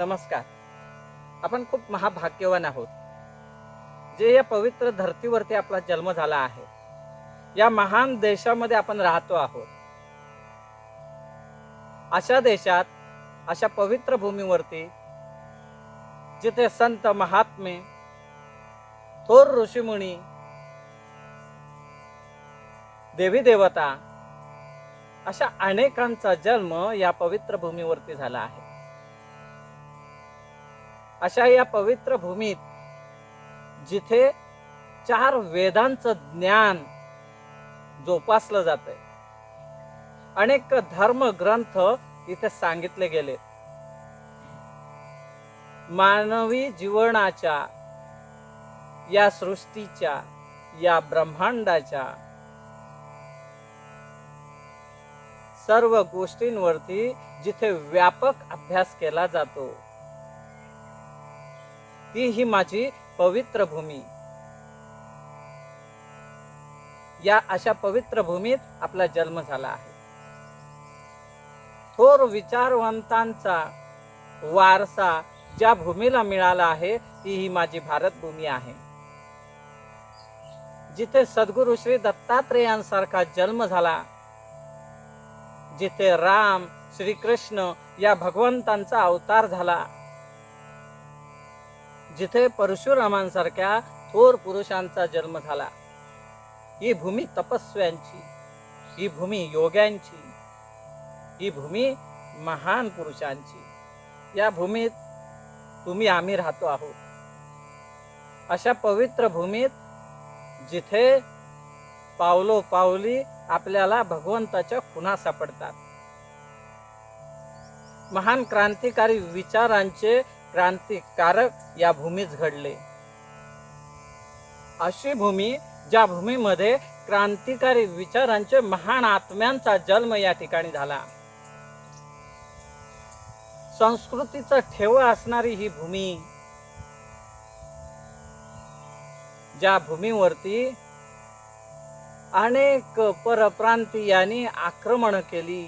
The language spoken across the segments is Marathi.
नमस्कार. आपण खूप महाभाग्यवान आहोत जे या पवित्र धर्तीवरती आपला जन्म झाला आहे. या महान देशामध्ये आपण राहतो आहोत. अशा देशात, अशा पवित्र भूमीवरती जिथे संत महात्मे, थोर ऋषीमुनी, देवी देवता अशा अनेकांचा जन्म या पवित्र भूमीवरती झाला आहे. अशा या पवित्र भूमीत जिथे 4 वेदांचं ज्ञान जोपासलं जातंय, अनेक धर्म ग्रंथ इथे सांगितले गेले. मानवी जीवनाच्या, या सृष्टीच्या, या ब्रह्मांडाच्या सर्व गोष्टींवरती जिथे व्यापक अभ्यास केला जातो, ती ही माझी पवित्र भूमी. या अशा पवित्र भूमीत आपला जन्म झाला आहे. थोर विचारवंतांचा वारसा ज्या भूमीला मिळाला आहे, ती ही माझी भारत भूमी आहे. जिथे सद्गुरु श्री दत्तात्रेयांसारखा जन्म झाला, जिथे राम, श्रीकृष्ण या भगवंतांचा अवतार झाला, जिथे परशुरामांसारख्या थोर पुरुषांचा जन्म झाला, ही भूमी तपस्व्यांची, ही भूमी योग्यांची, ही भूमी महान पुरुषांची. या भूमीत तुम्ही आम्ही राहतो आहोत. अशा पवित्र भूमीत जिथे पावलो पावली आपल्याला भगवंताच्या खुणा सापडतात. महान क्रांतिकारी विचारांचे क्रांतिकारक या भूमीत घडले. अशी भूमी ज्या भूमीमध्ये क्रांतिकारी विचारांचे महान आत्म्यांचा जन्म या ठिकाणी झाला. संस्कृतीचा ठेवा असणारी ही भूमी, ज्या भूमीवरती अनेक परप्रांतीयांनी आक्रमण केली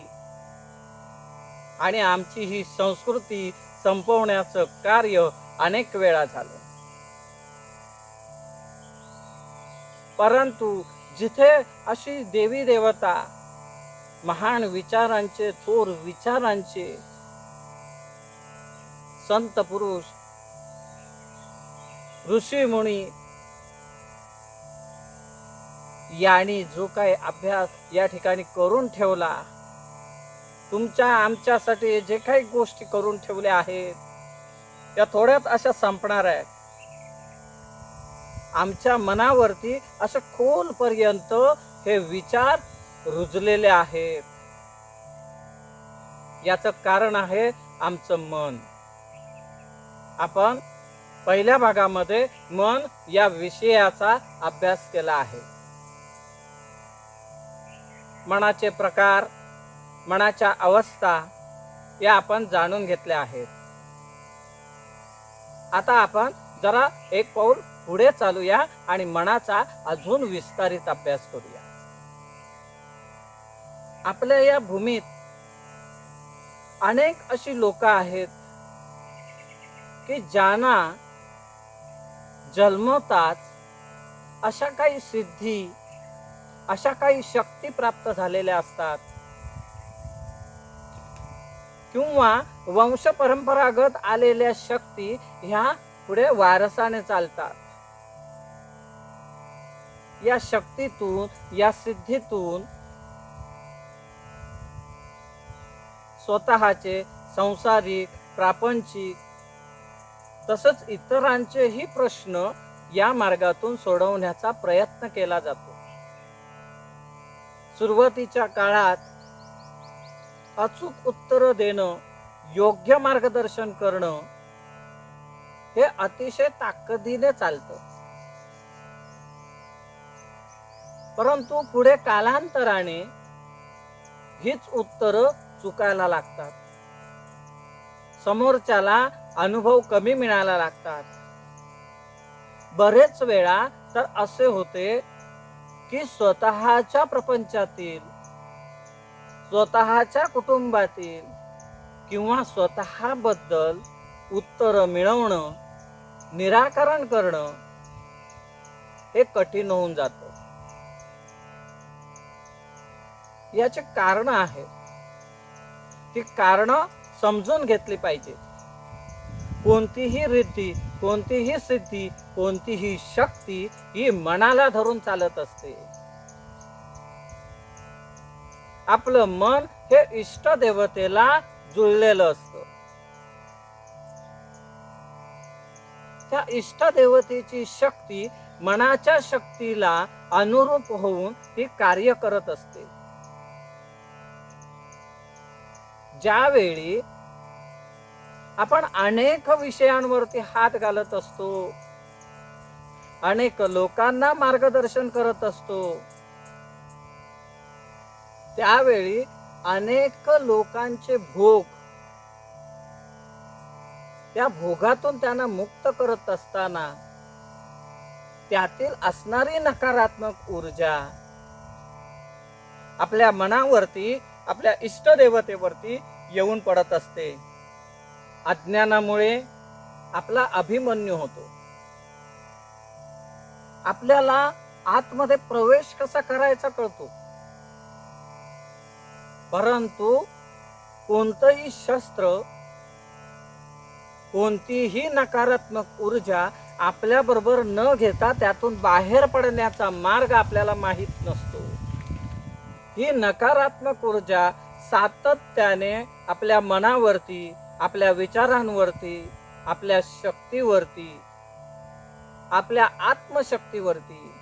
आणि आमची ही संस्कृती संपवण्याचं कार्य अनेक वेळा झालं. परंतु जिथे अशी देवी देवता, महान विचारांचे, थोर विचारांचे संत पुरुष, ऋषी मुनी यांनी जो काही अभ्यास या ठिकाणी करून ठेवला, तुमच्या आमच्यासाठी जे काही गोष्टी करून ठेवल्या आहेत, त्या थोड्याच अशा संपणार आहेत. आमच्या मनावरती असं खोलपर्यंत हे विचार रुजलेले आहेत. याचं कारण आहे आमचं मन. आपण पहिल्या भागामध्ये मन या विषयाचा अभ्यास केला आहे. मनाचे प्रकार, मनाच्या अवस्था या आपण जाणून घेतल्या आहेत. आता आपण जरा एक पाऊल पुढे चालूया आणि मनाचा अजून विस्तारित अभ्यास करूया. आपल्या या भूमीत अनेक अशी लोक आहेत की ज्यांना जन्मताच अशा काही सिद्धी, अशा काही शक्ती प्राप्त झालेल्या असतात किंवा वंश परंपरागत आलेल्या शक्ती ह्या पुढे वारसाने चालतात. या शक्तीतून, या सिद्धीतून स्वतःचे संसारिक, प्रापंचिक तसंच इतरांचेही प्रश्न या मार्गातून सोडवण्याचा प्रयत्न केला जातो. सुरुवातीच्या काळात अचूक उत्तर देणं, योग्य मार्गदर्शन करणं हे अतिशय ताकदीने चालतं. परंतु पुढे कालांतराने हीच उत्तरं चुकायला लागतात. समोरच्याला अनुभव कमी मिळायला लागतात. बरेच वेळा तर असे होते की स्वतःच्या प्रपंचातील, स्वतःच्या कुटुंबातील किंवा स्वतःबद्दल उत्तर मिळवणं, निराकरण करणं हे कठीण होऊन जातं. याचे कारण आहेत. ती कारण समजून घेतली पाहिजे. कोणतीही रीती, कोणतीही सिद्धी, कोणतीही शक्ती ही मनाला धरून चालत असते. आपलं मन हे इष्ट देवतेला जुळलेलं असतं. त्या इष्ट देवतेची शक्ती मनाच्या शक्तीला अनुरूप होऊन ती कार्य करत असते. ज्यावेळी आपण अनेक विषयांवरती हात घालत असतो, अनेक लोकांना मार्गदर्शन करत असतो, त्यावेळी अनेक लोकांचे भोग, त्या भोगातून त्यांना मुक्त करत असताना त्यातील असणारी नकारात्मक ऊर्जा आपल्या मनावरती, आपल्या इष्टदेवतेवरती येऊन पडत असते. अज्ञानामुळे आपला अभिमन्यू होतो. आपल्याला आतमध्ये प्रवेश कसा करायचा कळतो, परंतु कोणतंही शस्त्र, कोणतीही नकारात्मक ऊर्जा आपल्या बरोबर न घेता त्यातून बाहेर पडण्याचा मार्ग आपल्याला माहित नसतो. ही नकारात्मक ऊर्जा सातत्याने आपल्या मनावरती, आपल्या विचारांवरती, आपल्या शक्तीवरती, आपल्या आत्मशक्तीवरती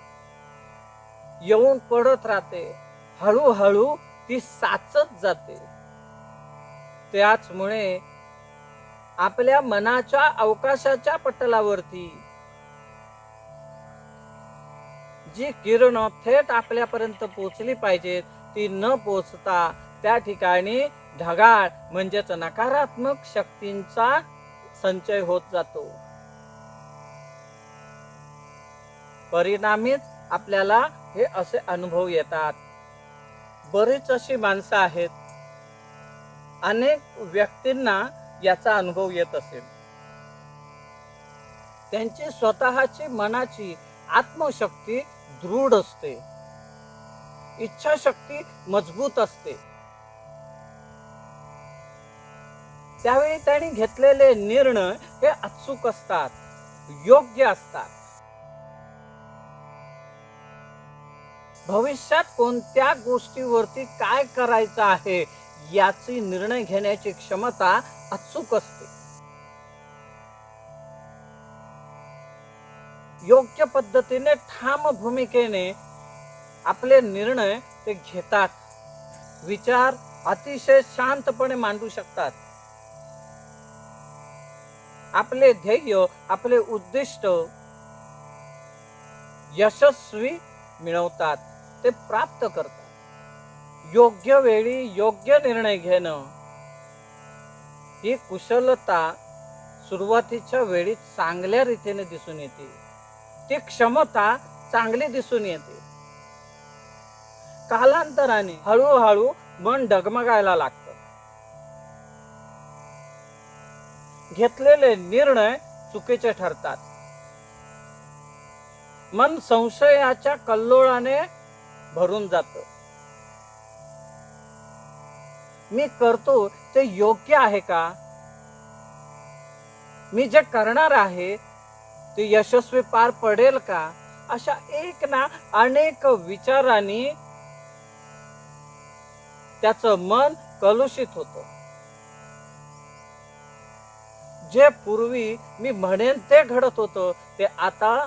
येऊन पडत राहते. हळूहळू ती साचत जाते. त्याचमुळे आपल्या मनाच्या अवकाशाच्या पटलावरती जी किरण थेट आपल्यापर्यंत पोचली पाहिजेत ती न पोचता त्या ठिकाणी ढगाळ म्हणजेच नकारात्मक शक्तींचा संचय होत जातो. परिणामीच आपल्याला हे असे अनुभव येतात. बरीच अशी माणसं आहेत, अनेक व्यक्तींना याचा अनुभव येत असेल. त्यांची स्वतःची मनाची आत्मशक्ती दृढ असते, इच्छाशक्ती मजबूत असते. त्यावेळी त्यांनी घेतलेले निर्णय हे अचूक असतात, योग्य असतात. भविष्यात कोणत्या गोष्टीवरती काय करायचं आहे याची निर्णय घेण्याची क्षमता अचूक असते. योग्य पद्धतीने ठाम भूमिकेने आपले निर्णय ते घेतात. विचार अतिशय शांतपणे मांडू शकतात. आपले ध्येय, आपले उद्दिष्ट यशस्वी मिळवतात, ते प्राप्त करतात. योग्य वेळी योग्य निर्णय घेणं ही कुशलता सुरुवातीच्या वेळी चांगल्या रीतीने दिसून येते. ती क्षमता चांगली दिसून येते. कालांतराने हळूहळू मन डगमगायला लागतं. घेतलेले निर्णय चुकीचे ठरतात. मन संशयाच्या कल्लोळाने भरून जातं. मी करतो ते योग्य आहे का? मी जे करणार आहे ते यशस्वी पार पडेल का? अशा एक ना अनेक विचारांनी त्याचं मन कलुषित होतं. जे पूर्वी मी म्हणेन ते घडत होतं ते आता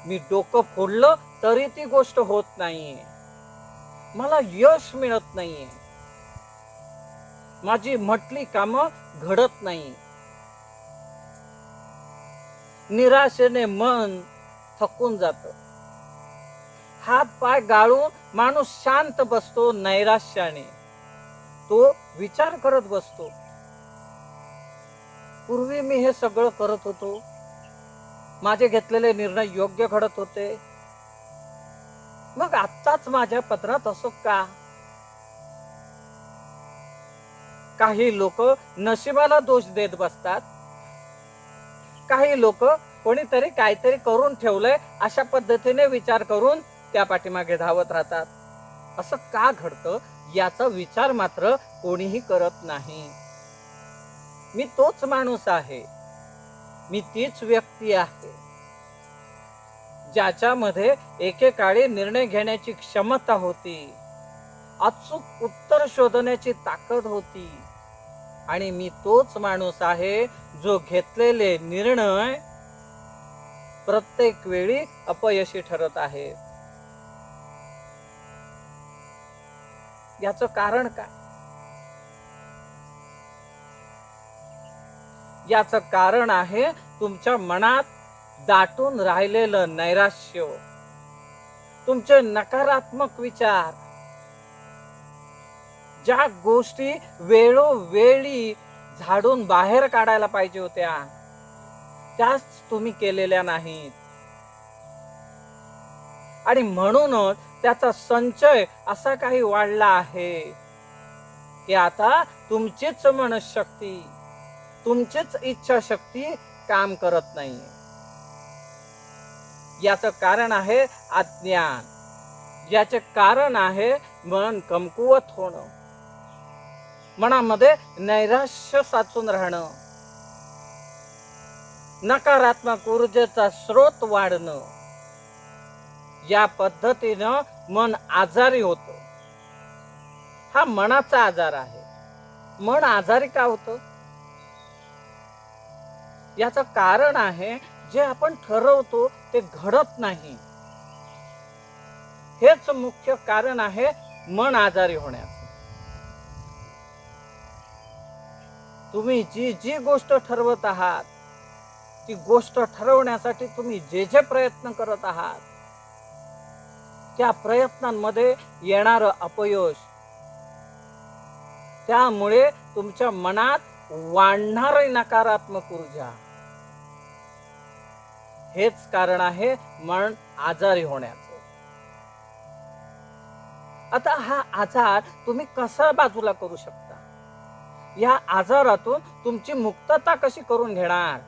मी डोकं फोडलं तरी ती गोष्ट होत नाहीये. मला यश मिळत नाहीये. माझी म्हटली कामं घडत नाही. निराशेने मन थकून जातं. हात पाय गाळून माणूस शांत बसतो. नैराश्याने तो विचार करत बसतो. पूर्वी मी हे सगळं करत होतो. माझे घेतलेले निर्णय योग्य घडत होते. मग आत्ताच माझ्या पत्रात असो का? काही लोक नशिबाला दोष देत बसतात, काही लोक कोणीतरी काहीतरी करून ठेवलंय अशा पद्धतीने विचार करून त्या पाठीमागे धावत राहतात. असं का घडतं याचा विचार मात्र कोणीही करत नाही. मी तोच माणूस आहे, मी तीच व्यक्ती आहे ज्याच्यामध्ये एकेकाळी निर्णय घेण्याची क्षमता होती, अचूक उत्तर शोधण्याची ताकद होती, आणि मी तोच माणूस आहे जो घेतलेले निर्णय प्रत्येक वेळी अपयशी ठरत आहे. याचं कारण काय? याचं कारण आहे तुमच्या मनात दाटून राहिलेलं नैराश्य, तुमचे नकारात्मक विचार. ज्या गोष्टी वेळोवेळी झाडून बाहेर काढायला पाहिजे होत्या त्याच तुम्ही केलेल्या नाहीत, आणि म्हणूनच त्याचा संचय असा काही वाढला आहे की आता तुमचीच मनशक्ती, तुमचीच इच्छाशक्ती काम करत नाही. याचं कारण आहे अज्ञान, याचे कारण आहे मन कमकुवत होणं, मनामध्ये नैराश्य साचून राहणं, नकारात्मक ऊर्जेचा स्रोत वाढणं. या पद्धतीनं मन आजारी होतं. हा मनाचा आजार आहे. मन आजारी का होतं? याचं कारण आहे जे आपण ठरवतो ते घडत नाही. हेच मुख्य कारण आहे मन आजारी होण्याचं. तुम्ही जी जी गोष्ट ठरवत आहात, ती गोष्ट ठरवण्यासाठी तुम्ही जे जे प्रयत्न करत आहात, त्या प्रयत्नांमध्ये येणारं अपयश, त्यामुळे तुमच्या मनात वाढणारी नकारात्मक ऊर्जा, हेच कारण आहे मन आजारी होण्याचं. आता हा आजार तुम्ही कसा बाजूला करू शकता? या आजारातून तुमची मुक्तता कशी करून घेणार?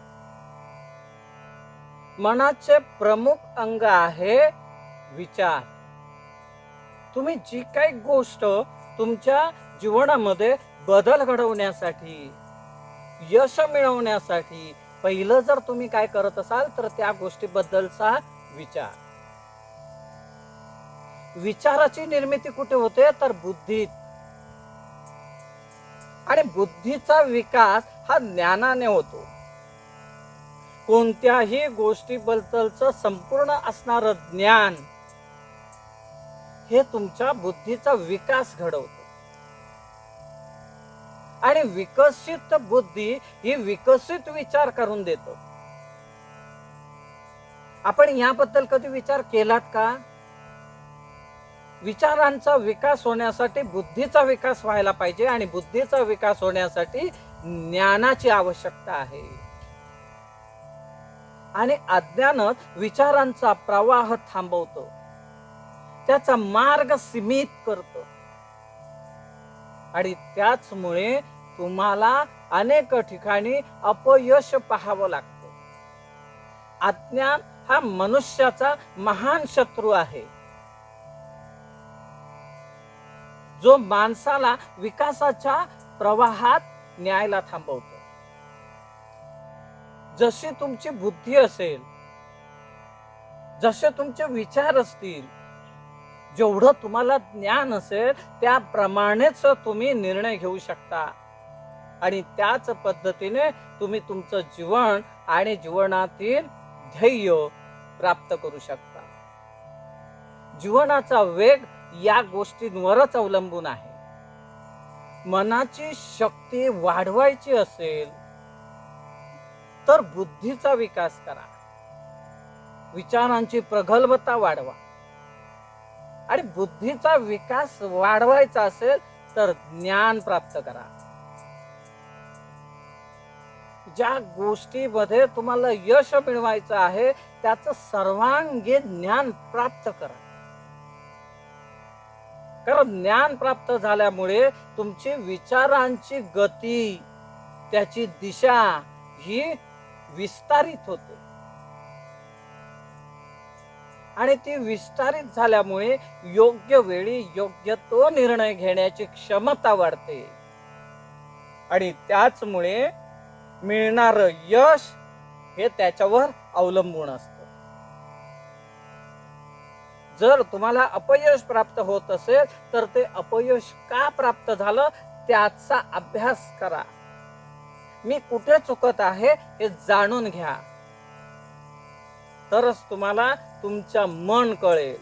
मनाचे प्रमुख अंग आहे विचार. तुम्ही जी काही गोष्ट तुमच्या जीवनामध्ये बदल घडवण्यासाठी, यश मिळवण्यासाठी पहिलं जर तुम्ही काय करत असाल तर त्या गोष्टीबद्दलचा विचार. विचाराची निर्मिती कुठे होते? तर बुद्धीत. आणि बुद्धीचा विकास हा ज्ञानाने होतो. कोणत्याही गोष्टीबद्दलचं संपूर्ण असणारं ज्ञान हे तुमच्या बुद्धीचा विकास घडवतं. आणि विकसित बुद्धी ही विकसित विचार करून देतो. आपण याबद्दल कधी विचार केलात का? विचारांचा विकास होण्यासाठी बुद्धीचा विकास व्हायला पाहिजे, आणि बुद्धीचा विकास होण्यासाठी ज्ञानाची आवश्यकता आहे. आणि अज्ञानच विचारांचा प्रवाह थांबवतो, त्याचा मार्ग सीमित करतो, आणि त्याचमुळे तुम्हाला अनेक ठिकाणी अपयश पाहावं लागतं. अज्ञान हा मनुष्याचा महान शत्रू आहे, जो माणसाला विकासाच्या प्रवाहात न्यायला थांबवतो. जशी तुमची बुद्धी असेल, जसे तुमचे विचार असतील, जेवढं तुम्हाला ज्ञान असेल त्याप्रमाणेच तुम्ही निर्णय घेऊ शकता, आणि त्याच पद्धतीने तुम्ही तुमचं जीवन आणि जीवनातील ध्येय प्राप्त करू शकता. जीवनाचा वेग या गोष्टींवरच अवलंबून आहे. मनाची शक्ती वाढवायची असेल तर बुद्धीचा विकास करा, विचारांची प्रगल्भता वाढवा. आणि बुद्धीचा विकास वाढवायचा असेल तर ज्ञान प्राप्त करा. ज्या गोष्टीमध्ये तुम्हाला यश मिळवायचं आहे त्याचं सर्वांगीण ज्ञान प्राप्त करा. कारण ज्ञान प्राप्त झाल्यामुळे तुमची विचारांची गती, त्याची दिशा ही विस्तारित होते आणि ती विस्तारित झाल्यामुळे योग्य वेळी योग्य तो निर्णय घेण्याची क्षमता वाढते आणि त्याचमुळे मिळणारं यश हे त्याच्यावर अवलंबून असतं. जर तुम्हाला अपयश प्राप्त होत असेल तर ते अपयश का प्राप्त झालं त्याचा अभ्यास करा. मी कुठे चुकत आहे हे जाणून घ्या, तरच तुम्हाला तुमचं मन कळेल,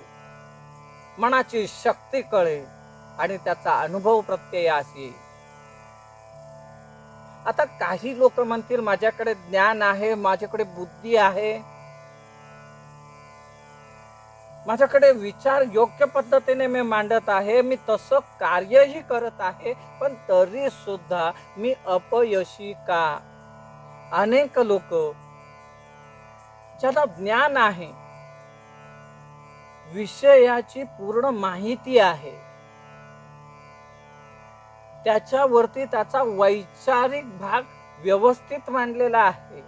मनाची शक्ती कळेल आणि त्याचा अनुभव प्रत्ययास येईल. आता काही लोक म्हणतील माझ्याकडे ज्ञान आहे, माझ्याकडे बुद्धी आहे, माझ्याकडे विचार योग्य पद्धतीने मी मांडत आहे, मी तसं कार्यही करत आहे, पण तरी सुद्धा मी अपयशी का? अनेक लोक ज्यांना ज्ञान आहे, विषयाची पूर्ण माहिती आहे, त्याच्यावरती त्याचा वैचारिक भाग व्यवस्थित मांडलेला आहे,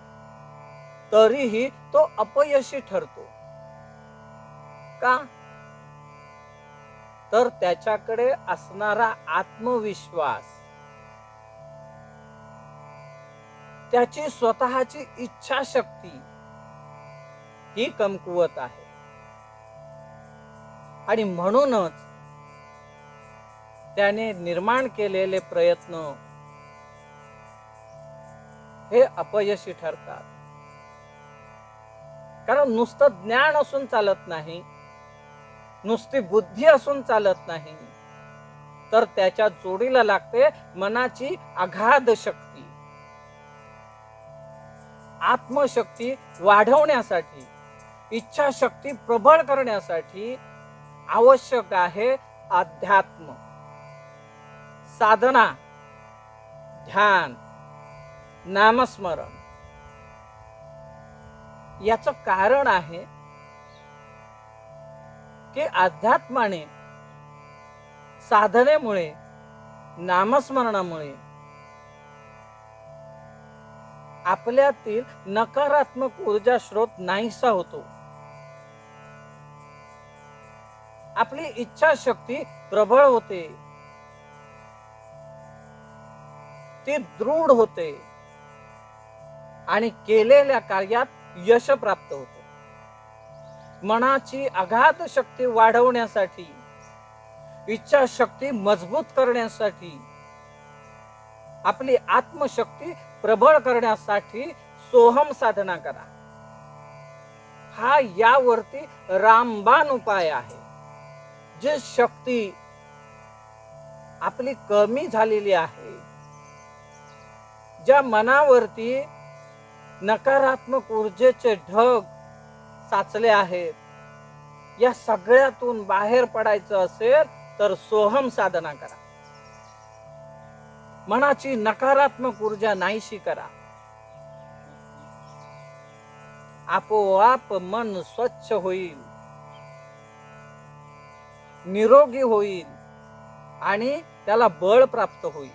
तरीही तो अपयशी ठरतो का? तर त्याच्याकडे असणारा आत्मविश्वास, त्याची स्वतःची इच्छाशक्ती ही कमकुवत आहे आणि म्हणूनच त्याने निर्माण केलेले प्रयत्न हे अपयशी ठरतात. कारण नुसतं ज्ञान असून चालत नाही, नुसती बुद्धी असून चालत नाही, तर त्याच्या जोडीला लागते मनाची अगाध शक्ती. आत्मशक्ती वाढवण्यासाठी, इच्छाशक्ती प्रबळ करण्यासाठी आवश्यक आहे अध्यात्म, साधना, ध्यान, नामस्मरण. याचं कारण आहे की अध्यात्माने, साधनेमुळे, नामस्मरणामुळे आपल्यातील नकारात्मक ऊर्जा स्रोत नाहीसा होतो. आपली इच्छाशक्ती प्रबळ होते, ती दृढ होते आणि केलेल्या कार्यात यश प्राप्त होते. मनाची अगाध शक्ती वाढवण्यासाठी, इच्छाशक्ती मजबूत करण्यासाठी, आपली आत्मशक्ती प्रबळ करण्यासाठी सोहम साधना करा. हा यावरती रामबाण उपाय आहे. जे शक्ती आपली कमी झालेली आहे, ज्या मनावरती नकारात्मक ऊर्जेचे ढग साचले आहेत, या सगळ्यातून बाहेर पडायचं असेल तर सोहम साधना करा. मनाची नकारात्मक ऊर्जा नाहीशी करा. आपोआप मन स्वच्छ होईल, निरोगी होईल आणि त्याला बळ प्राप्त होईल.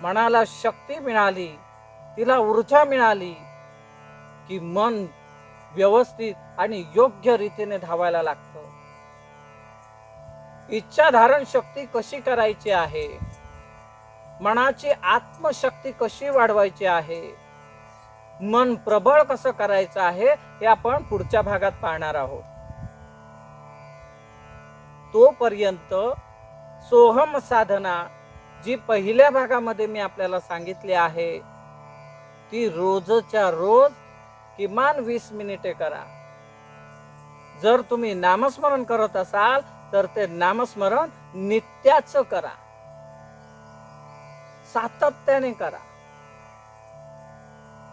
मनाला शक्ती मिळाली, तिला ऊर्जा मिळाली की मन व्यवस्थित आणि योग्य रीतीने धावायला लागतं. इच्छा धारण शक्ती कशी करायची आहे, मनाची आत्मशक्ती कशी वाढवायची आहे, मन प्रबळ कसं करायचं आहे, हे आपण पुढच्या भागात पाहणार आहोत. तोपर्यंत सोहम साधना जी पहिल्या भागामध्ये मी आपल्याला सांगितली आहे, ती रोजच्या रोज किमान 20 मिनिटे करा. जर तुम्ही नामस्मरण करत असाल तर ते नामस्मरण नित्याचं करा, सातत्याने करा.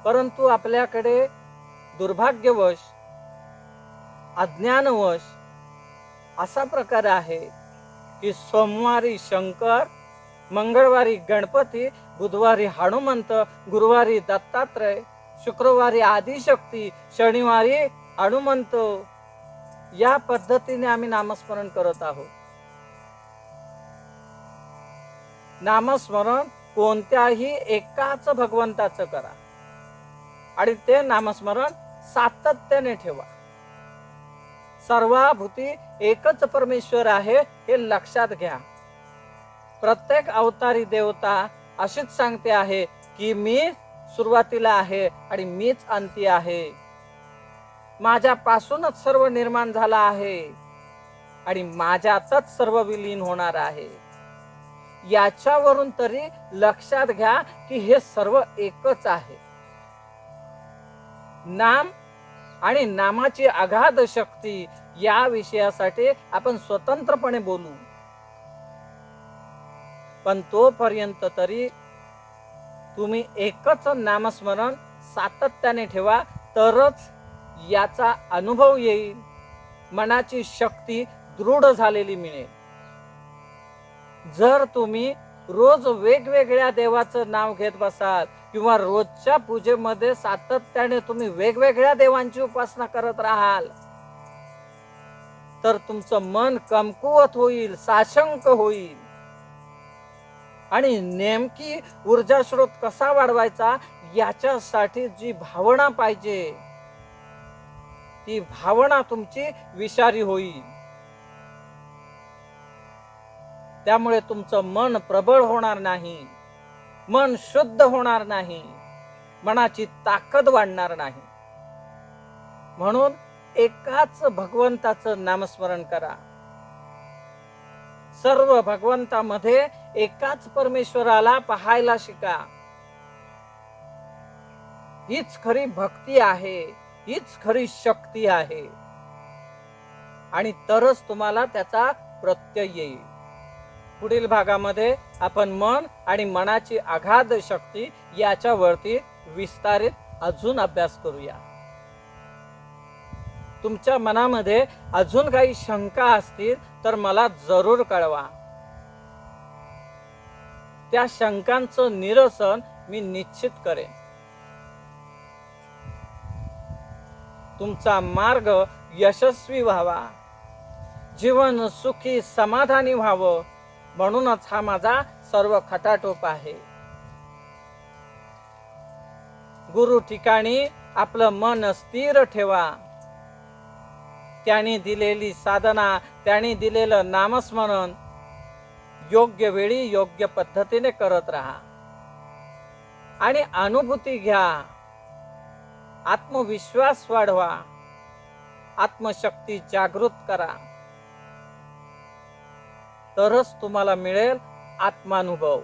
परंतु आपल्याकडे दुर्भाग्यवश, अज्ञानवश असा प्रकार आहे की सोमवारी शंकर, मंगळवारी गणपती, बुधवारी हनुमंत, गुरुवारी दत्तात्रय, शुक्रवारी आदिशक्ती, शनिवारी हनुमंत, या पद्धतीने आम्ही नामस्मरण करत आहोत. नामस्मरण कोणत्याही एकाच भगवंताचं करा आणि ते नामस्मरण सातत्याने ठेवा. सर्वाभूती एकच परमेश्वर आहे हे लक्षात घ्या. प्रत्येक अवतारी देवता अशीच सांगते आहे की मी सुरुवातीला आहे आणि मीच अंती आहे. माझ्यापासूनच सर्व निर्माण झाला आहे आणि माझ्यातच सर्व विलीन होणार आहे. याच्यावरून तरी लक्षात घ्या की हे सर्व एकच आहे. नाम आणि नामाची अगाध शक्ती या विषयासाठी आपण स्वतंत्रपणे बोलू, पण तोपर्यंत तरी तुम्ही एकच नामस्मरण सातत्याने ठेवा, तरच याचा अनुभव येईल. मनाची शक्ती दृढ झालेली मिळेल. जर तुम्ही रोज वेगवेगळ्या देवाचं नाव घेत बसाल किंवा रोजच्या पूजेमध्ये सातत्याने तुम्ही वेगवेगळ्या देवांची उपासना करत राहाल, तर तुमचं मन कमकुवत होईल, साशंक होईल. आणि नेमकी ऊर्जा स्रोत कसा वाढवायचा याच्यासाठी जी भावना पाहिजे ती भावना तुमची विषारी होईल. त्यामुळे तुमचं मन प्रबळ होणार नाही, मन शुद्ध होणार नाही, मनाची ताकद वाढणार नाही. म्हणून एकाच भगवंताचं नामस्मरण करा. सर्व भगवंतामध्ये एकाच परमेश्वराला पाहायला शिका. हीच खरी भक्ती आहे, हीच खरी शक्ती आहे आणि तरच तुम्हाला त्याचा प्रत्यय येईल. पुढील भागामध्ये आपण मन आणि मनाची अगाध शक्ती याच्यावरती विस्तारित अजून अभ्यास करूया. तुमच्या मनामध्ये अजून काही शंका असतील तर मला जरूर कळवा. त्या शंकांचं निरसन मी निश्चित करेन. तुमचा मार्ग यशस्वी व्हावा, जीवन सुखी समाधानी व्हावं, म्हणूनच हा माझा सर्व खटाटोप आहे. गुरु ठिकाणी आपलं मन स्थिर ठेवा. त्याने दिलेली साधना, त्याने दिलेलं नामस्मरण योग्य वेळी योग्य पद्धतीने करत राहा आणि अनुभूती घ्या. आत्मविश्वास वाढवा, आत्मशक्ती जागृत करा, तरच तुम्हाला मिळेल आत्मानुभव.